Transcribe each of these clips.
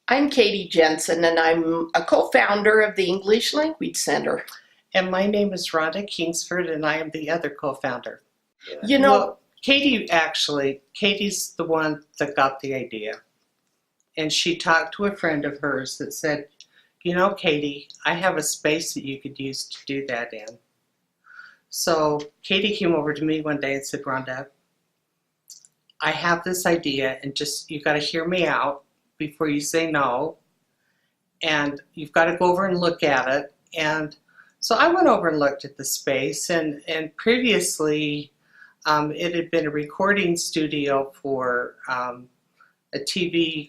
I'm Katie Jensen, and I'm a co-founder of the English Language Center. And my name is Rhonda Kingsford, and I am the other co-founder. You know, Well, Katie's the one that got the idea. And she talked to a friend of hers that said, Katie, I have a space that you could use to do that in. So Katie came over to me one day and said, Rhonda, I have this idea, and you got to hear me out before you say no. And you've got to go over and look at it. And so I went over and looked at the space, and previously it had been a recording studio for a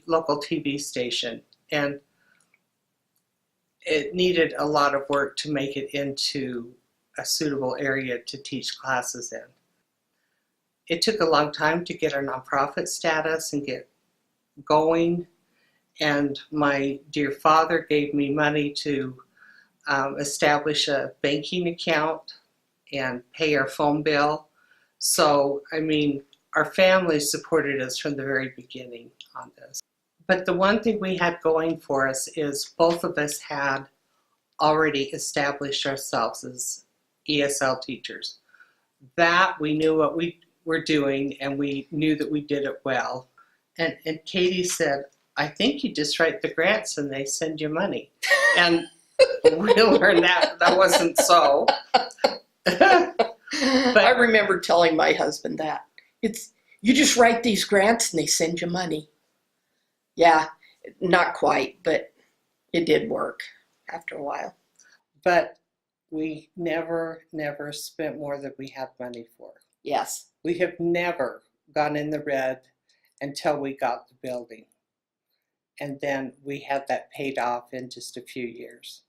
local TV station, and it needed a lot of work to make it into a suitable area to teach classes in. It took a long time to get our nonprofit status and get going, and my dear father gave me money to establish a banking account and pay our phone bill. So, our family supported us from the very beginning on this. But the one thing we had going for us is both of us had already established ourselves as ESL teachers. That we knew what we were doing, and we knew that we did it well. And Katie said, I think you just write the grants and they send you money. And we learned that wasn't so. I remember telling my husband that. You just write these grants and they send you money. Yeah, not quite, but it did work after a while. But we never spent more than we had money for. Yes. We have never gone in the red until we got the building. And then we had that paid off in just a few years.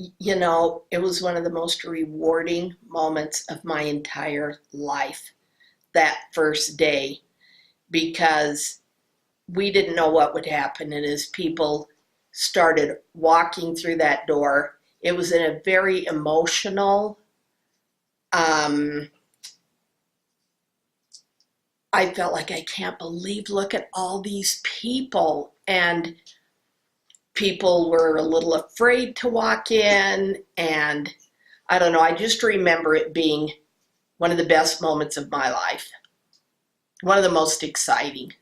It was one of the most rewarding moments of my entire life, that first day, because we didn't know what would happen. And as people started walking through that door, it was in a very emotional, I felt like, I can't believe, look at all these people. And people were a little afraid to walk in. And I don't know, I just remember it being one of the best moments of my life. One of the most exciting.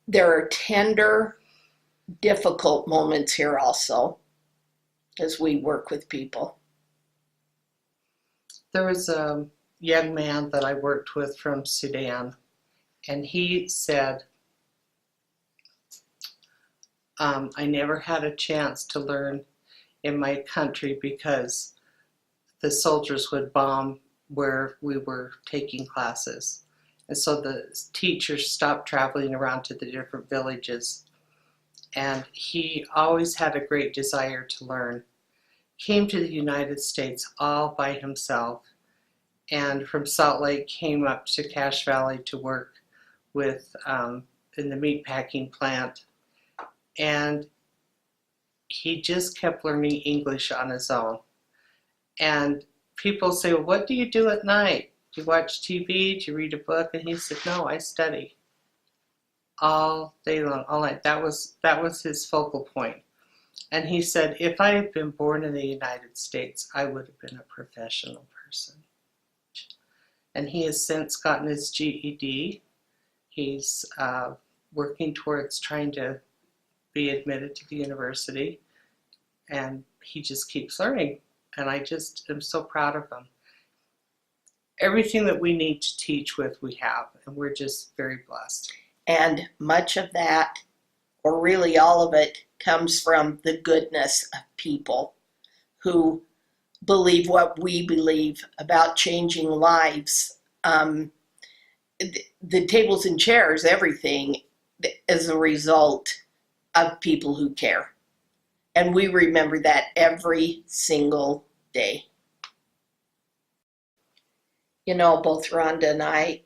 There are tender, difficult moments here also as we work with people. There was a young man that I worked with from Sudan, and he said, I never had a chance to learn in my country because the soldiers would bomb where we were taking classes. And so the teachers stopped traveling around to the different villages. And he always had a great desire to learn. Came to the United States all by himself, and from Salt Lake came up to Cache Valley to work with in the meatpacking plant. And he just kept learning English on his own. And people say, well, what do you do at night? Do you watch TV? Do you read a book? And he said, no, I study all day long, all night. That was his focal point. And he said, if I had been born in the United States, I would have been a professional person. And he has since gotten his GED. He's working towards trying to be admitted to the university. And he just keeps learning. And I just am so proud of him. Everything that we need to teach with, we have. And we're just very blessed. And much of that, or really all of it, comes from the goodness of people who believe what we believe about changing lives. The tables and chairs, everything, is a result of people who care. And we remember that every single day. Both Rhonda and I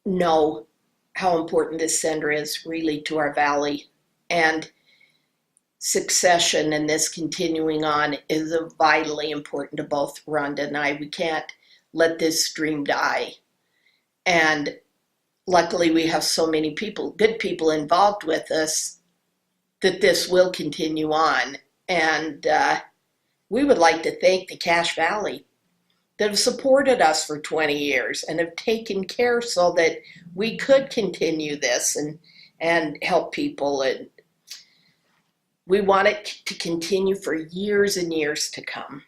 know how important this center is really to our valley. And succession and this continuing on is vitally important to both Rhonda and I. We can't let this dream die. And luckily we have so many people, good people involved with us, that this will continue on. And we would like to thank the Cache Valley that have supported us for 20 years and have taken care so that we could continue this and help people. And we want it to continue for years and years to come.